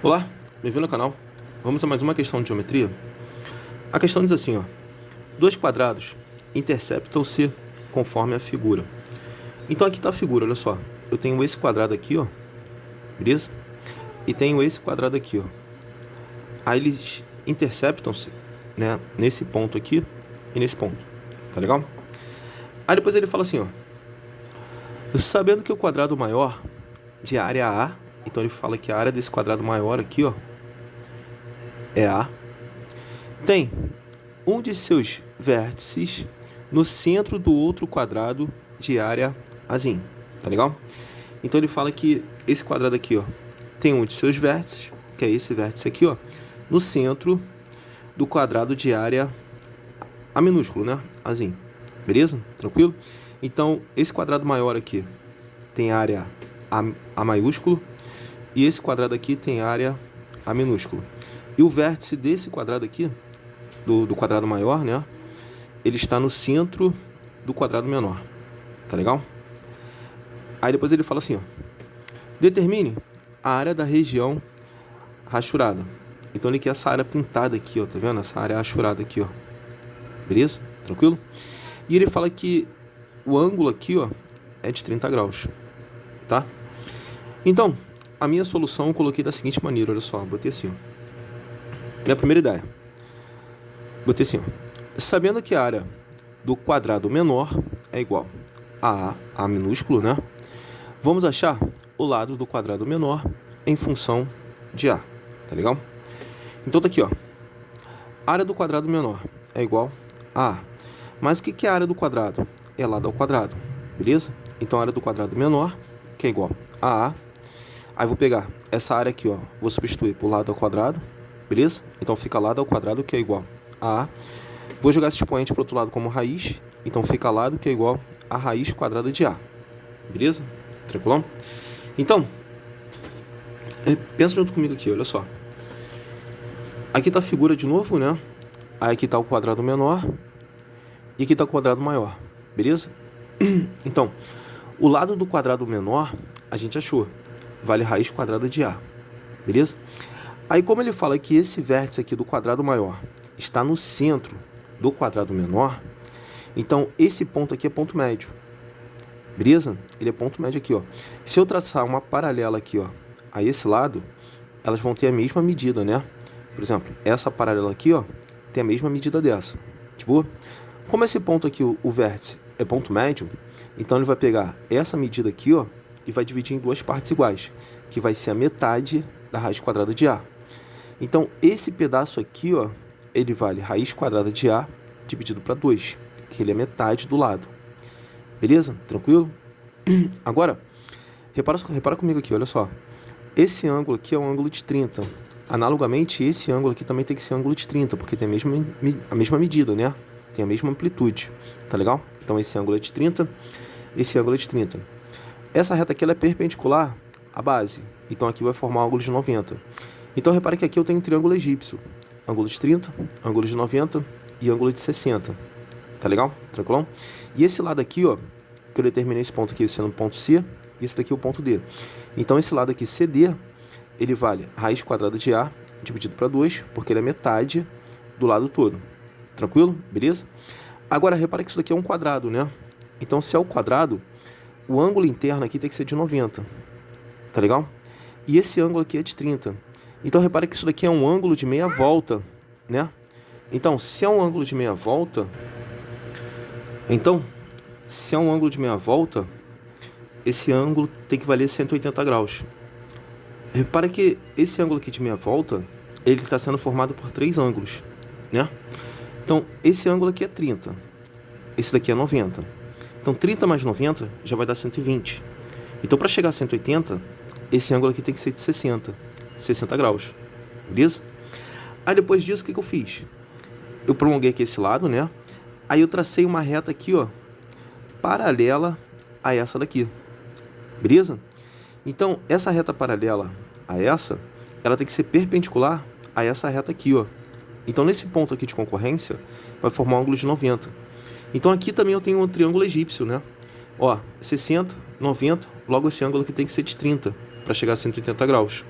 Olá, bem-vindo ao canal. Vamos a mais uma questão de geometria. A questão diz assim, ó: dois quadrados interceptam-se conforme a figura. Então aqui está a figura, olha só. Eu tenho esse quadrado aqui, ó, beleza? E tenho esse quadrado aqui, ó. Aí eles interceptam-se, né, nesse ponto aqui e nesse ponto, tá legal? Aí depois ele fala assim, ó: sabendo que o quadrado maior de área A, então ele fala que a área desse quadrado maior aqui, ó, é A, tem um de seus vértices no centro do outro quadrado de área Azinho, tá legal? Então ele fala que esse quadrado aqui, ó, tem um de seus vértices, que é esse vértice aqui, ó, no centro do quadrado de área A minúsculo, né? Azinho, beleza? Tranquilo? Então esse quadrado maior aqui tem área A maiúsculo e esse quadrado aqui tem área A minúsculo. E o vértice desse quadrado aqui, do quadrado maior, né? Ele está no centro do quadrado menor. Tá legal? Aí depois ele fala assim, ó: determine a área da região rachurada. Então ele quer essa área pintada aqui, ó. Tá vendo? Essa área rachurada aqui, ó. Beleza? Tranquilo? E ele fala que o ângulo aqui, ó, é de 30 graus. Tá? Então, a minha solução eu coloquei da seguinte maneira, olha só. Botei assim, ó. Minha primeira ideia. Botei assim, ó: sabendo que a área do quadrado menor é igual a A minúsculo, né? Vamos achar o lado do quadrado menor em função de A, tá legal? Então tá aqui, ó. A área do quadrado menor é igual a A. Mas o que é a área do quadrado? É lado ao quadrado, beleza? Então a área do quadrado menor, que é igual a A. Aí vou pegar essa área aqui, ó, vou substituir por lado ao quadrado, beleza? Então fica lado ao quadrado, que é igual a A. Vou jogar esse expoente para o outro lado como raiz, então fica lado, que é igual a raiz quadrada de A. Beleza? Tranquilão? Então, pensa junto comigo aqui, olha só. Aqui está a figura de novo, né? Aí aqui está o quadrado menor e aqui está o quadrado maior, beleza? Então, o lado do quadrado menor a gente achou, vale raiz quadrada de A, beleza? Aí como ele fala que esse vértice aqui do quadrado maior está no centro do quadrado menor, então esse ponto aqui é ponto médio, beleza? Ele é ponto médio aqui, ó. Se eu traçar uma paralela aqui, ó, a esse lado, elas vão ter a mesma medida, né? Por exemplo, essa paralela aqui, ó, tem a mesma medida dessa, de boa? Como esse ponto aqui, o vértice, é ponto médio, então ele vai pegar essa medida aqui, ó, e vai dividir em duas partes iguais, que vai ser a metade da raiz quadrada de A. Então, esse pedaço aqui, ó, ele vale raiz quadrada de A dividido para 2, que ele é metade do lado. Beleza? Tranquilo? Agora, repara comigo aqui, olha só. Esse ângulo aqui é um ângulo de 30. Analogamente, esse ângulo aqui também tem que ser ângulo de 30, porque tem a mesma medida, né? Tem a mesma amplitude. Tá legal? Então, esse ângulo é de 30, esse ângulo é de 30. Essa reta aqui ela é perpendicular à base. Então, aqui vai formar um ângulo de 90. Então, repare que aqui eu tenho um triângulo egípcio. Ângulo de 30, ângulo de 90 e ângulo de 60. Tá legal? Tranquilão? E esse lado aqui, ó, que eu determinei esse ponto aqui sendo o ponto C, e esse daqui é o ponto D. Então, esse lado aqui, CD, ele vale raiz quadrada de A dividido para 2, porque ele é metade do lado todo. Tranquilo? Beleza? Agora, repara que isso daqui é um quadrado, né? Então, se é o quadrado, o ângulo interno aqui tem que ser de 90. Tá legal? E esse ângulo aqui é de 30. Então, repara que isso daqui é um ângulo de meia volta, né? Então, se é um ângulo de meia volta, esse ângulo tem que valer 180 graus. Repara que esse ângulo aqui de meia volta, ele está sendo formado por 3 ângulos, né? Então, esse ângulo aqui é 30. Esse daqui é 90. Então, 30 mais 90 já vai dar 120. Então, para chegar a 180, esse ângulo aqui tem que ser de 60 graus. Beleza? Aí, depois disso, o que eu fiz? Eu prolonguei aqui esse lado, né? Aí, eu tracei uma reta aqui, ó, paralela a essa daqui. Beleza? Então, essa reta paralela a essa, ela tem que ser perpendicular a essa reta aqui, ó. Então, nesse ponto aqui de concorrência, vai formar um ângulo de 90. Então, aqui também eu tenho um triângulo egípcio, né? Ó, 60, 90, logo esse ângulo aqui tem que ser de 30 para chegar a 180 graus.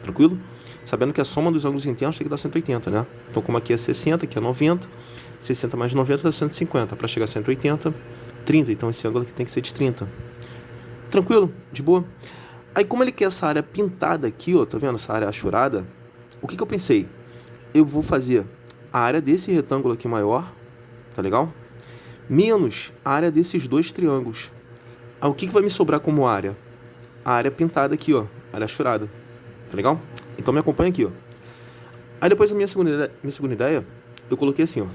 Tranquilo? Sabendo que a soma dos ângulos internos tem que dar 180, né? Então, como aqui é 60, aqui é 90, 60 mais 90 dá 150. Para chegar a 180, 30. Então, esse ângulo aqui tem que ser de 30. Tranquilo? De boa? Aí, como ele quer essa área pintada aqui, ó, tá vendo? Essa área achurada. O que eu pensei? Eu vou fazer a área desse retângulo aqui maior, tá legal? Menos a área desses dois triângulos. Aí, o que vai me sobrar como área? A área pintada aqui, ó, área achurada, tá legal? Então me acompanha aqui, ó. Aí depois a minha segunda ideia, eu coloquei assim, ó.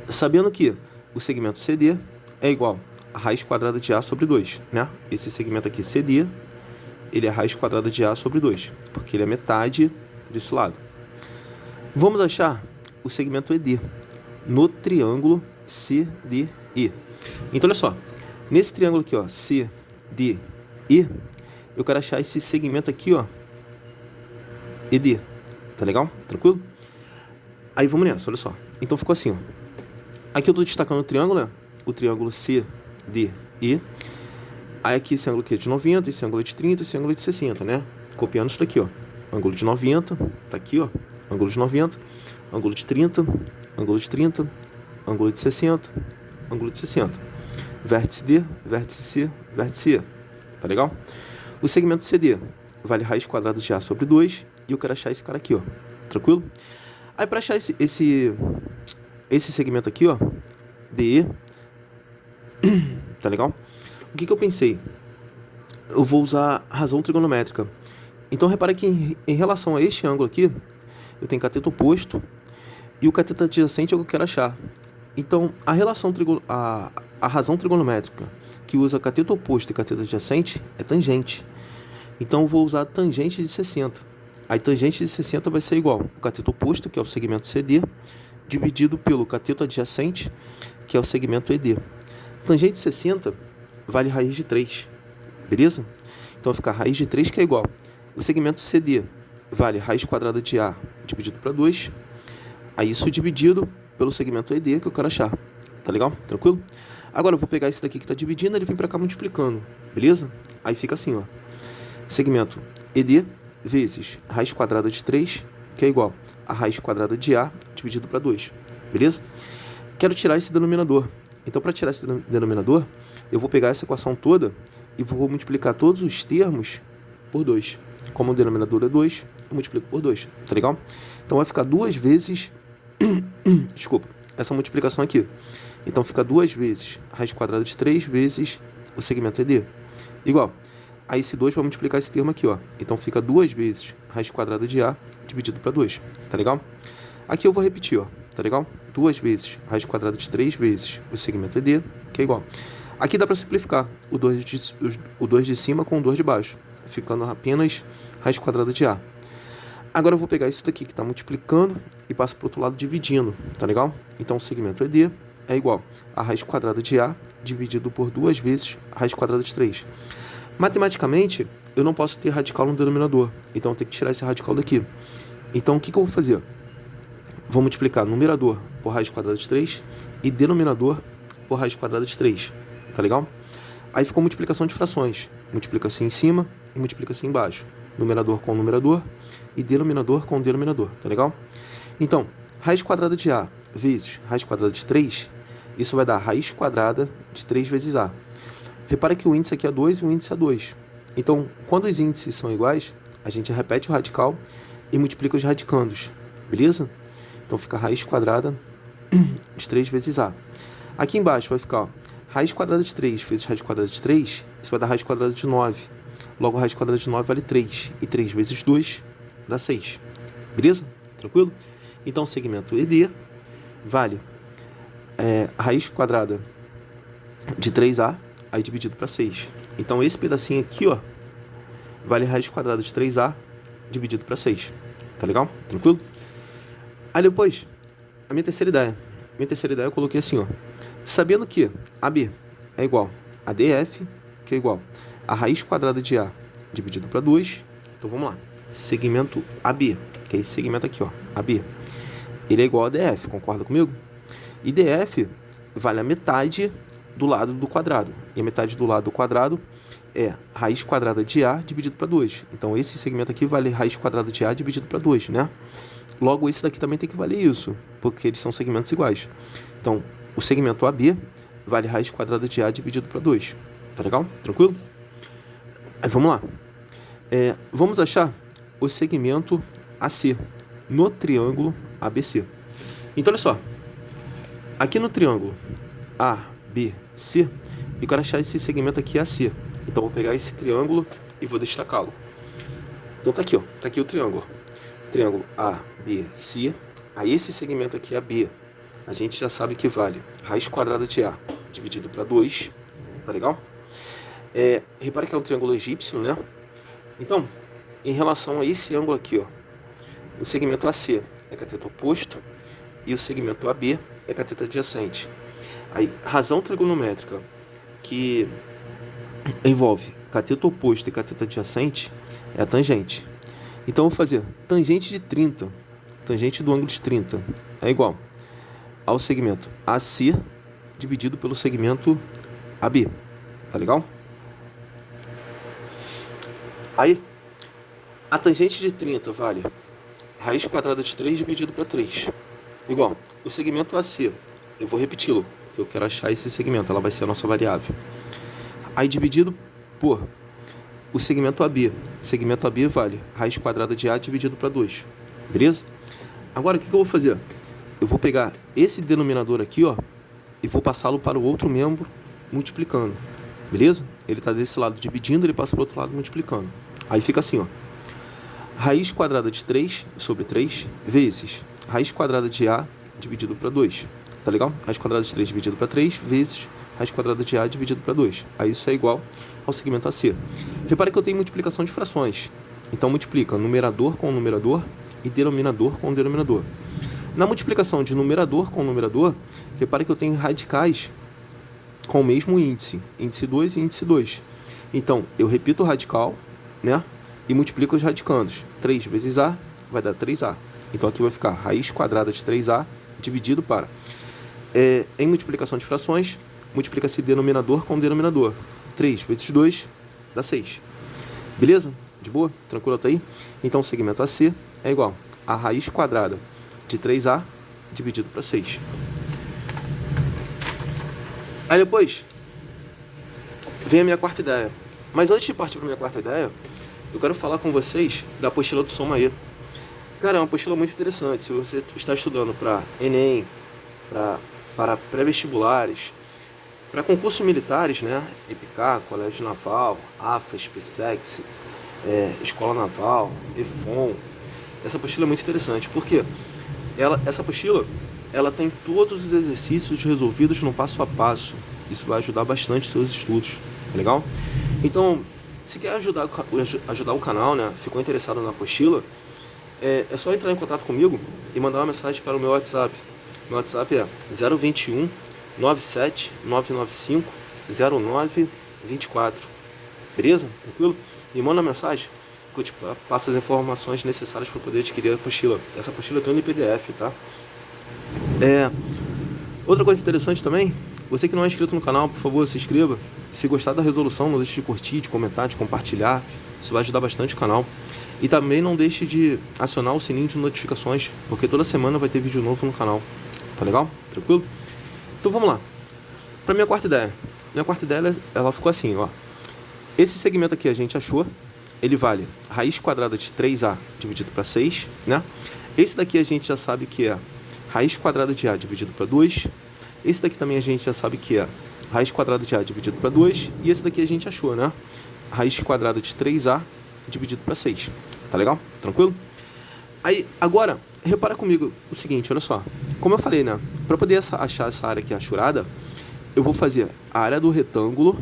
Sabendo que o segmento CD é igual a raiz quadrada de A sobre 2, né? Esse segmento aqui CD, ele é a raiz quadrada de A sobre 2, porque ele é metade desse lado. Vamos achar o segmento ED no triângulo CDE. Então olha só, nesse triângulo aqui, ó, CDE, eu quero achar esse segmento aqui, ó, ED, tá legal? Tranquilo? Aí vamos nessa, olha só. Então ficou assim, ó. Aqui eu tô destacando o triângulo, né? O triângulo CDE. Aí aqui esse ângulo aqui é de 90, esse ângulo é de 30, esse ângulo é de 60, né? Copiando isso daqui, ó. Ângulo de 90, tá aqui, ó. Ângulo de 90, ângulo de 30, ângulo de 30, ângulo de 60, ângulo de 60. Vértice D, vértice C, vértice E. Tá legal? O segmento CD vale raiz quadrada de A sobre 2 e eu quero achar esse cara aqui, ó. Tranquilo? Aí para achar esse segmento aqui, ó, DE, tá legal? O que eu pensei? Eu vou usar razão trigonométrica. Então repara que em relação a este ângulo aqui, eu tenho cateto oposto e o cateto adjacente é o que eu quero achar. Então a relação a razão trigonométrica que usa cateto oposto e cateto adjacente é tangente. Então eu vou usar a tangente de 60. A tangente de 60 vai ser igual o cateto oposto, que é o segmento CD, dividido pelo cateto adjacente, que é o segmento ED. Tangente de 60 vale raiz de 3, beleza? Então vai ficar raiz de 3, que é igual. O segmento CD vale raiz quadrada de A dividido para 2. Aí isso dividido pelo segmento ED que eu quero achar. Tá legal? Tranquilo? Agora eu vou pegar esse daqui que está dividindo, ele vem para cá multiplicando, beleza? Aí fica assim, ó. Segmento ED vezes raiz quadrada de 3, que é igual a raiz quadrada de A dividido para 2, beleza? Quero tirar esse denominador. Então, para tirar esse denominador, eu vou pegar essa equação toda e vou multiplicar todos os termos por 2. Como o denominador é 2, eu multiplico por 2, tá legal? Então, vai ficar 2 vezes... Desculpa, essa multiplicação aqui. Então, fica 2 vezes raiz quadrada de 3 vezes o segmento ED. Igual. Aí esse 2 vai multiplicar esse termo aqui, ó. Então fica 2 vezes raiz quadrada de A dividido para 2, tá legal? Aqui eu vou repetir, ó, tá legal? 2 vezes raiz quadrada de 3 vezes o segmento ED, que é igual. Aqui dá para simplificar o 2 de cima com o 2 de baixo, ficando apenas raiz quadrada de A. Agora eu vou pegar isso daqui que está multiplicando e passo para o outro lado dividindo, tá legal? Então o segmento ED é igual a raiz quadrada de A dividido por 2 vezes raiz quadrada de 3. Matematicamente, eu não posso ter radical no denominador, então eu tenho que tirar esse radical daqui. Então, o que eu vou fazer? Vou multiplicar numerador por raiz quadrada de 3 e denominador por raiz quadrada de 3, tá legal? Aí ficou multiplicação de frações. Multiplica assim em cima e multiplica assim embaixo. Numerador com numerador e denominador com denominador, tá legal? Então, raiz quadrada de A vezes raiz quadrada de 3, isso vai dar raiz quadrada de 3 vezes A. Repara que o índice aqui é 2 e o índice é 2. Então, quando os índices são iguais, a gente repete o radical e multiplica os radicandos, beleza? Então, fica raiz quadrada de 3 vezes A. Aqui embaixo vai ficar, ó, raiz quadrada de 3 vezes raiz quadrada de 3, isso vai dar raiz quadrada de 9. Logo, raiz quadrada de 9 vale 3. E 3 vezes 2 dá 6. Beleza? Tranquilo? Então, o segmento ED vale raiz quadrada de 3A, aí dividido para 6. Então, esse pedacinho aqui, ó, vale raiz quadrada de 3A dividido para 6. Tá legal? Tranquilo? Aí depois, a minha terceira ideia. Eu coloquei assim, ó. Sabendo que AB é igual a DF, que é igual a raiz quadrada de A dividido para 2. Então, vamos lá. Segmento AB, que é esse segmento aqui, ó, AB. Ele é igual a DF, concorda comigo? E DF vale a metade do lado do quadrado. E a metade do lado do quadrado é raiz quadrada de A dividido para 2. Então, esse segmento aqui vale raiz quadrada de A dividido para 2, né? Logo, esse daqui também tem que valer isso, porque eles são segmentos iguais. Então, o segmento AB vale raiz quadrada de A dividido para 2. Tá legal? Tranquilo? Aí, vamos lá. Vamos achar o segmento AC no triângulo ABC. Então, olha só. Aqui no triângulo ABC, eu quero achar esse segmento aqui AC. Então, vou pegar esse triângulo e vou destacá-lo. Então, tá aqui, ó. Tá aqui o triângulo. Triângulo ABC. Aí, esse segmento aqui, AB, a gente já sabe que vale raiz quadrada de A dividido para 2. Tá legal? Repara que é um triângulo egípcio, né? Então, em relação a esse ângulo aqui, ó, o segmento AC é cateto oposto e o segmento AB é cateto adjacente. Aí, razão trigonométrica que envolve cateto oposto e cateto adjacente é a tangente. Então, eu vou fazer tangente de 30, tangente do ângulo de 30, é igual ao segmento AC dividido pelo segmento AB. Tá legal? Aí, a tangente de 30 vale raiz quadrada de 3 dividido para 3. Igual, o segmento AC, eu vou repeti-lo, porque eu quero achar esse segmento, ela vai ser a nossa variável. Aí, dividido por o segmento AB. O segmento AB vale raiz quadrada de A dividido para 2. Beleza? Agora, o que eu vou fazer? Eu vou pegar esse denominador aqui, ó, e vou passá-lo para o outro membro multiplicando. Beleza? Ele está desse lado dividindo, ele passa para o outro lado multiplicando. Aí fica assim, ó. Raiz quadrada de 3 sobre 3 vezes raiz quadrada de A dividido para 2. Tá legal? Raiz quadrada de 3 dividido para 3 vezes raiz quadrada de A dividido para 2. Aí isso é igual ao segmento AC. Repare que eu tenho multiplicação de frações. Então multiplica numerador com numerador e denominador com denominador. Na multiplicação de numerador com numerador, repare que eu tenho radicais com o mesmo índice. Índice 2 e índice 2. Então, eu repito o radical, né? E multiplico os radicandos. 3 vezes A vai dar 3A. Então, aqui vai ficar raiz quadrada de 3A dividido para... em multiplicação de frações, multiplica-se denominador com denominador. 3 vezes 2 dá 6. Beleza? De boa? Tranquilo até aí? Então, o segmento AC é igual a raiz quadrada de 3A dividido para 6. Aí depois, vem a minha quarta ideia. Mas antes de partir para a minha quarta ideia, eu quero falar com vocês da apostila do Soma-E. Cara, é uma apostila muito interessante. Se você está estudando para Enem, para pré-vestibulares, para concursos militares, né? EPICAR, Colégio Naval, AFAS, PSEX, Escola Naval, EFON. Essa apostila é muito interessante, porque essa apostila ela tem todos os exercícios resolvidos no passo a passo. Isso vai ajudar bastante os seus estudos, tá legal? Então, se quer ajudar o canal, né? Ficou interessado na apostila, é só entrar em contato comigo e mandar uma mensagem para o meu WhatsApp. Meu WhatsApp é 021 97 995 0924. Beleza? Tranquilo? E manda uma mensagem que eu passo as informações necessárias para poder adquirir a apostila. Essa apostila tem no PDF, tá? Outra coisa interessante também, você que não é inscrito no canal, por favor, se inscreva. Se gostar da resolução, não deixe de curtir, de comentar, de compartilhar. Isso vai ajudar bastante o canal. E também não deixe de acionar o sininho de notificações, porque toda semana vai ter vídeo novo no canal. Tá legal? Tranquilo? Então vamos lá. Para minha quarta ideia. Minha quarta ideia, ela ficou assim, ó. Esse segmento aqui a gente achou, ele vale raiz quadrada de 3A dividido para 6, né? Esse daqui a gente já sabe que é raiz quadrada de A dividido para 2. Esse daqui também a gente já sabe que é raiz quadrada de A dividido para 2. E esse daqui a gente achou, né? Raiz quadrada de 3A dividido para 6. Tá legal? Tranquilo? Aí, agora, repara comigo o seguinte, olha só. Como eu falei, né? Para poder achar essa área aqui achurada, eu vou fazer a área do retângulo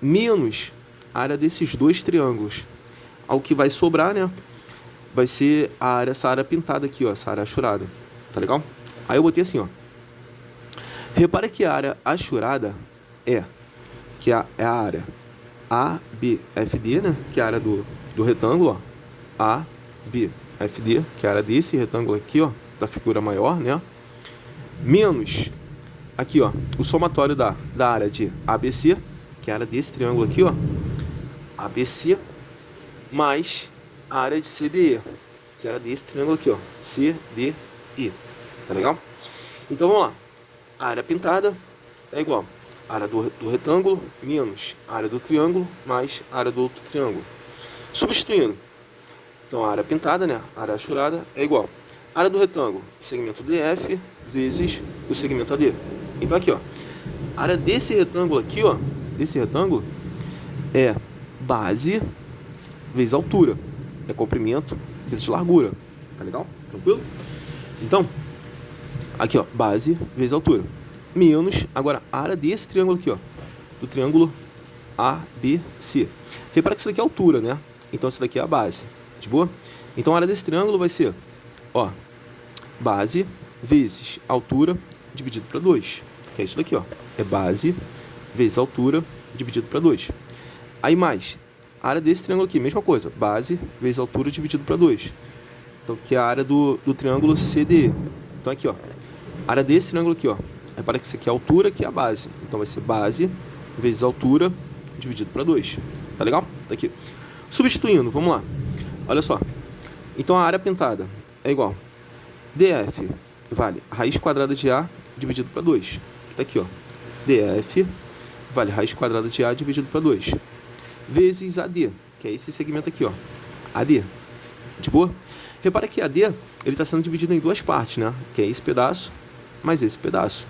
menos a área desses dois triângulos. Ao que vai sobrar, né? Vai ser essa área pintada aqui, ó. Essa área achurada. Tá legal? Aí eu botei assim, ó. Repara que a área achurada é a área ABFD, né? Que é a área do retângulo, ó. ABFD, que é a área desse retângulo aqui, ó. Da figura maior, né? Menos aqui, ó. O somatório da área de ABC, que é a área desse triângulo aqui, ó. ABC, mais a área de CDE, que era desse triângulo aqui, ó, CDE, tá legal? Então vamos lá, a área pintada é igual a área do retângulo menos a área do triângulo mais a área do outro triângulo. Substituindo, então a área pintada, né, a área achurada é igual a área do retângulo, segmento DF, vezes o segmento AD. Então aqui, ó, a área desse retângulo aqui, ó, desse retângulo é base vezes altura, é comprimento vezes largura, tá legal? Tranquilo? Então, aqui, ó, base vezes altura, menos, agora, a área desse triângulo aqui, ó, do triângulo ABC. Repara que isso daqui é a altura, né? Então, isso daqui é a base, de boa? Então, a área desse triângulo vai ser, ó, base vezes altura dividido para 2, que é isso daqui, ó, é base vezes altura dividido para 2. Aí mais, a área desse triângulo aqui, mesma coisa, base vezes altura dividido para 2. Então, que é a área do triângulo CDE. Então, aqui, ó, a área desse triângulo aqui, ó, repara que isso aqui é a altura, que é a base. Então, vai ser base vezes altura dividido para 2. Tá legal? Tá aqui. Substituindo, vamos lá. Olha só. Então, a área pintada é igual DF vale raiz quadrada de A dividido para 2. Que tá aqui, ó. DF vale raiz quadrada de A dividido para 2. Vezes AD, que é esse segmento aqui, ó. AD. De boa? Repara que AD, ele está sendo dividido em duas partes, né? Que é esse pedaço mais esse pedaço.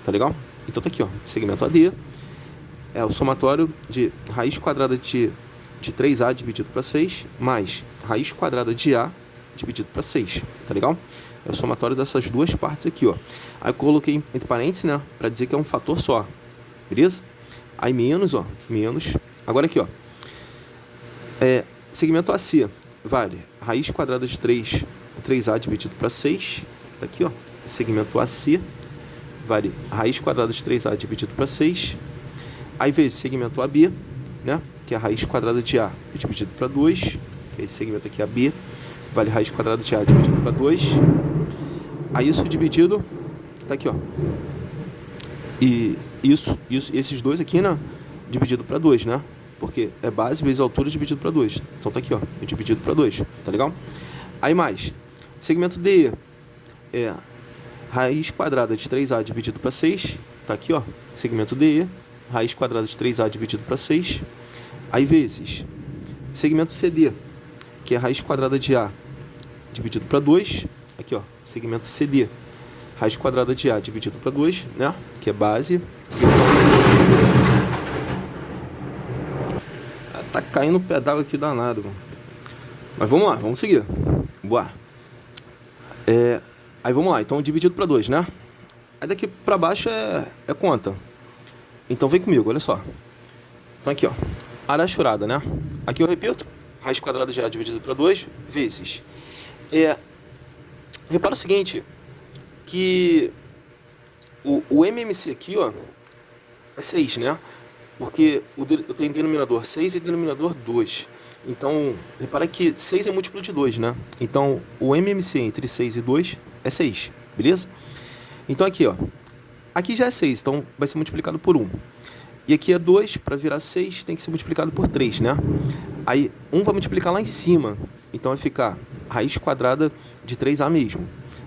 Tá legal? Então tá aqui, ó. Segmento AD é o somatório de raiz quadrada de 3A dividido para 6 mais raiz quadrada de A dividido para 6. Tá legal? É o somatório dessas duas partes aqui, ó. Aí eu coloquei entre parênteses, né? Para dizer que é um fator só. Beleza? Aí menos, ó. Menos. Agora aqui, ó. Segmento AC vale raiz quadrada de 3A dividido para 6. Tá aqui, ó. Segmento AC vale raiz quadrada de 3A dividido para 6. Aí vezes segmento AB, né? Que é a raiz quadrada de A dividido para 2. Que é esse segmento aqui, AB, vale raiz quadrada de A dividido para 2. Aí isso dividido, tá aqui, ó. E esses dois aqui, né? Dividido para 2, né? Porque é base vezes altura dividido para 2. Então tá aqui, ó. Dividido para 2. Tá legal? Aí mais. Segmento DE é raiz quadrada de 3A dividido para 6. Tá aqui, ó. Segmento DE. Raiz quadrada de 3A dividido para 6. Aí vezes. Segmento CD, que é raiz quadrada de A dividido para 2. Aqui, ó. Segmento CD. Raiz quadrada de A dividido para 2, né? Que é base vezes altura. Tá caindo um pé d'água aqui danado, mano. Mas vamos lá, vamos seguir. Bora. Aí vamos lá, então dividido para 2, né? Aí daqui para baixo é conta. Então vem comigo, olha só. Então aqui, ó. Área achurada, né? Aqui eu repito. Raiz quadrada de A dividido para 2 vezes. Repara o seguinte. Que o MMC aqui, ó. É 6, né? Porque eu tenho denominador 6 e denominador 2. Então, repara que 6 é múltiplo de 2, né? Então, o MMC entre 6 e 2 é 6, beleza? Então, aqui, ó. Aqui já é 6, então vai ser multiplicado por 1. E aqui é 2, para virar 6 tem que ser multiplicado por 3, né? Aí, 1 vai multiplicar lá em cima. Então, vai ficar raiz quadrada de 3A mesmo.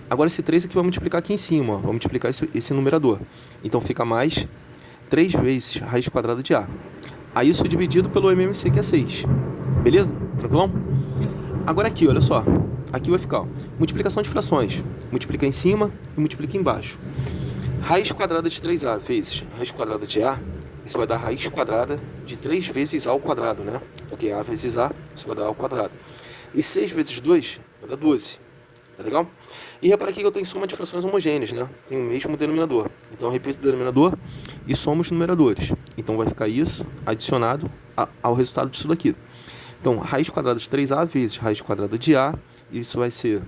Agora, esse 3 aqui vai multiplicar aqui em cima, ó. Vai multiplicar esse numerador. Então, fica mais 3 vezes raiz quadrada de A. Aí isso é dividido pelo MMC, que é 6. Beleza? Tranquilão? Agora aqui, olha só. Aqui vai ficar, ó, multiplicação de frações. Multiplica em cima e multiplica embaixo. Raiz quadrada de 3A vezes raiz quadrada de A. Isso vai dar raiz quadrada de 3 vezes A ao quadrado, né? Porque A vezes A, isso vai dar A ao quadrado. E 6 vezes 2 vai dar 12. Tá legal? E repara aqui que eu tenho soma de frações homogêneas, né? Tem o mesmo denominador. Então eu repito o denominador e somo os numeradores. Então vai ficar isso adicionado ao resultado disso daqui. Então, raiz quadrada de 3A vezes raiz quadrada de A. Isso vai ser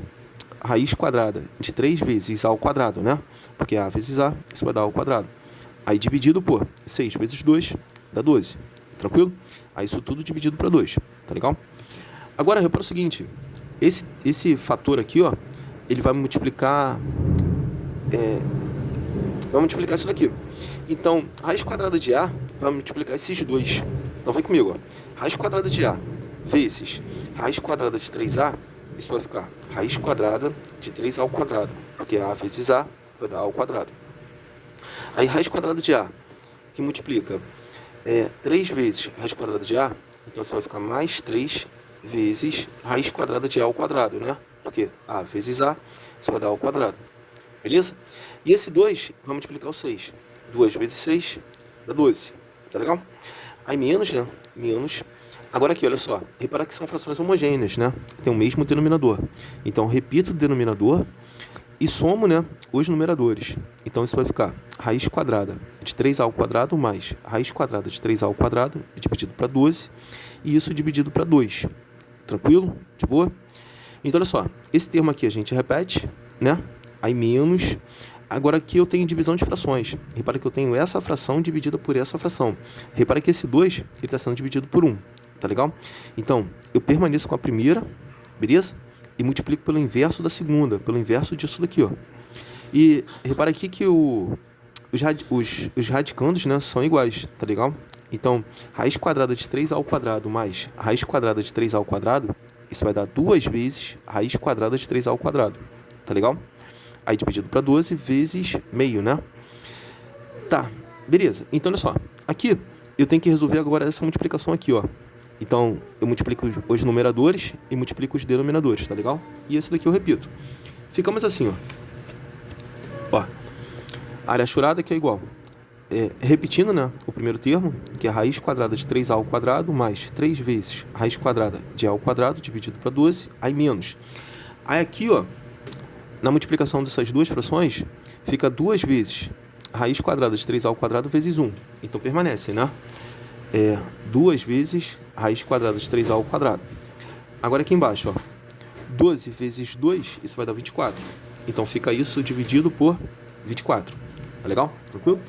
raiz quadrada de 3 vezes A ao quadrado, né? Porque A vezes A, isso vai dar A ao quadrado. Aí dividido por 6 vezes 2 dá 12. Tranquilo? Aí isso tudo dividido para 2. Tá legal? Agora, repara o seguinte. Esse fator aqui, ó, ele vai multiplicar isso daqui. Então, raiz quadrada de A vai multiplicar esses dois. Então vem comigo, ó. Raiz quadrada de A vezes raiz quadrada de 3A, isso vai ficar raiz quadrada de 3A ao quadrado, porque A vezes A vai dar A ao quadrado. Aí raiz quadrada de A, que multiplica 3 vezes raiz quadrada de A, então você vai ficar mais 3 vezes raiz quadrada de A ao quadrado, né? Porque A vezes A, isso vai dar A ao quadrado. Beleza? E esse 2 vai multiplicar o 6. 2 vezes 6 dá 12. Tá legal? Aí menos, né? Menos. Agora aqui, olha só. Repara que são frações homogêneas, né? Tem o mesmo denominador. Então, repito o denominador e somo, né, os numeradores. Então, isso vai ficar raiz quadrada de 3A ao quadrado mais raiz quadrada de 3A ao quadrado dividido para 12. E isso dividido para 2. Tranquilo? De boa? Então, olha só. Esse termo aqui a gente repete, né? Aí menos. Agora aqui eu tenho divisão de frações. Repara que eu tenho essa fração dividida por essa fração. Repara que esse 2 ele está sendo dividido por 1. Tá legal? Então, eu permaneço com a primeira, beleza? E multiplico pelo inverso da segunda, pelo inverso disso daqui, ó. E repara aqui que os radicandos, né, são iguais, tá legal? Então, raiz quadrada de 3A ao quadrado mais raiz quadrada de 3A ao quadrado, isso vai dar 2 vezes raiz quadrada de 3A ao quadrado, tá legal? Aí dividido para 12 vezes meio, né? Tá, beleza. Então, olha só. Aqui, eu tenho que resolver agora essa multiplicação aqui, ó. Então, eu multiplico os numeradores e multiplico os denominadores, tá legal? E esse daqui eu repito. Ficamos assim, ó. Área achurada que é igual. Repetindo, né, o primeiro termo, que é raiz quadrada de 3A ao quadrado mais 3 vezes raiz quadrada de A ao quadrado dividido para 12, aí menos. Aí aqui, ó, na multiplicação dessas duas frações, fica 2 vezes raiz quadrada de 3A ao quadrado vezes 1. Então, permanece, né? 2 vezes raiz quadrada de 3A ao quadrado. Agora aqui embaixo, ó, 12 vezes 2, isso vai dar 24. Então fica isso dividido por 24. Tá legal? Tranquilo?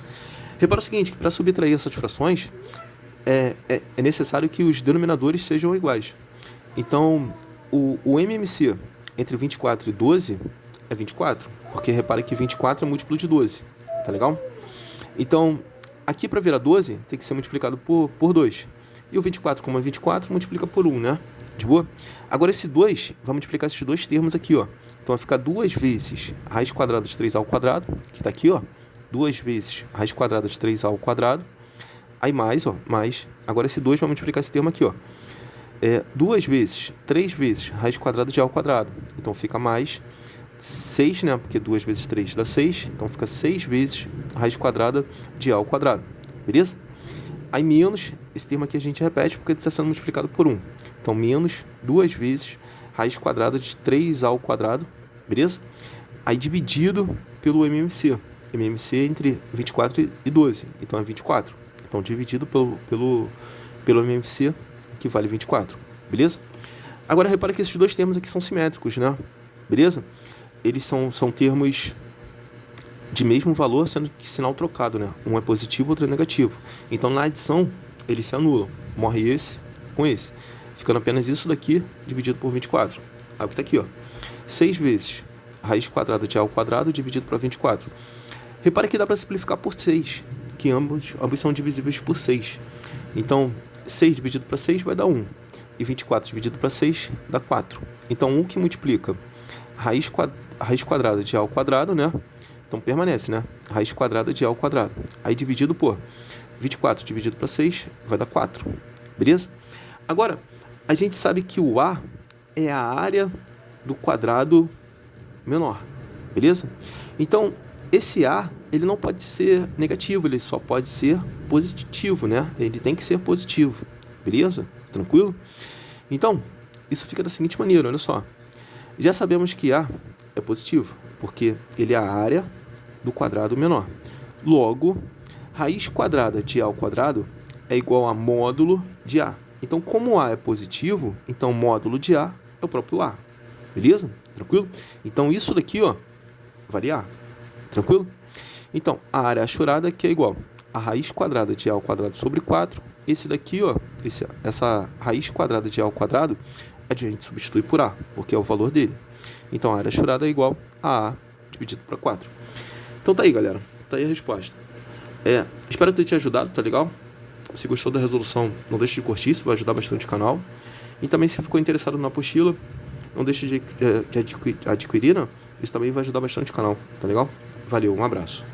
Repara o seguinte, que para subtrair essas frações, é necessário que os denominadores sejam iguais. Então, o MMC entre 24 e 12 é 24, porque repara que 24 é múltiplo de 12. Tá legal? Então, aqui para virar 12, tem que ser multiplicado por 2. E o 24, como é 24, multiplica por 1, né? De boa? Agora esse 2, vai multiplicar esses dois termos aqui, ó. Então vai ficar 2 vezes raiz quadrada de 3A ao quadrado, que está aqui, ó. 2 vezes raiz quadrada de 3A ao quadrado. Aí mais, ó, mais. Agora esse 2 vai multiplicar esse termo aqui, ó. 2 vezes, 3 vezes raiz quadrada de A ao quadrado. Então fica mais 6, né? Porque 2 vezes 3 dá 6. Então fica 6 vezes raiz quadrada de A ao quadrado. Beleza? Aí menos, esse termo aqui a gente repete porque ele está sendo multiplicado por 1. Então menos 2 vezes raiz quadrada de 3A ao quadrado. Beleza? Aí dividido pelo MMC. MMC entre 24 e 12. Então é 24. Então dividido pelo MMC, que vale 24. Beleza? Agora repara que esses dois termos aqui são simétricos, né? Beleza? Eles são termos de mesmo valor, sendo que sinal trocado, né? Um é positivo, outro é negativo. Então, na adição, eles se anulam. Morre esse com esse. Ficando apenas isso daqui, dividido por 24. Aí o que tá aqui, ó. 6 vezes raiz quadrada de A ao quadrado, dividido por 24. Repare que dá para simplificar por 6, que ambos são divisíveis por 6. Então, 6 dividido para 6 vai dar 1. E 24 dividido para 6 dá 4. Então, 1 que multiplica raiz quadrada de A ao quadrado, né? Então permanece, né? Raiz quadrada de A ao quadrado. Aí dividido por 24 dividido para 6 vai dar 4. Beleza? Agora, a gente sabe que o A é a área do quadrado menor. Beleza? Então, esse A, ele não pode ser negativo, ele só pode ser positivo, né? Ele tem que ser positivo. Beleza? Tranquilo? Então, isso fica da seguinte maneira, olha só. Já sabemos que A é positivo, porque ele é a área do quadrado menor. Logo, raiz quadrada de A ao quadrado é igual a módulo de A. Então, como A é positivo, então módulo de A é o próprio A. Beleza? Tranquilo? Então, isso daqui, ó, vale A. Tranquilo? Então, a área achurada que é igual a raiz quadrada de A ao quadrado sobre 4. Esse daqui, ó, essa raiz quadrada de A ao quadrado, a gente substitui por A, porque é o valor dele. Então, a área achurada é igual a A dividido por 4. Então, tá aí, galera. Tá aí a resposta. Espero ter te ajudado, tá legal? Se gostou da resolução, não deixe de curtir, isso vai ajudar bastante o canal. E também se ficou interessado na apostila, não deixe de adquirir, né? Isso também vai ajudar bastante o canal, tá legal? Valeu, um abraço.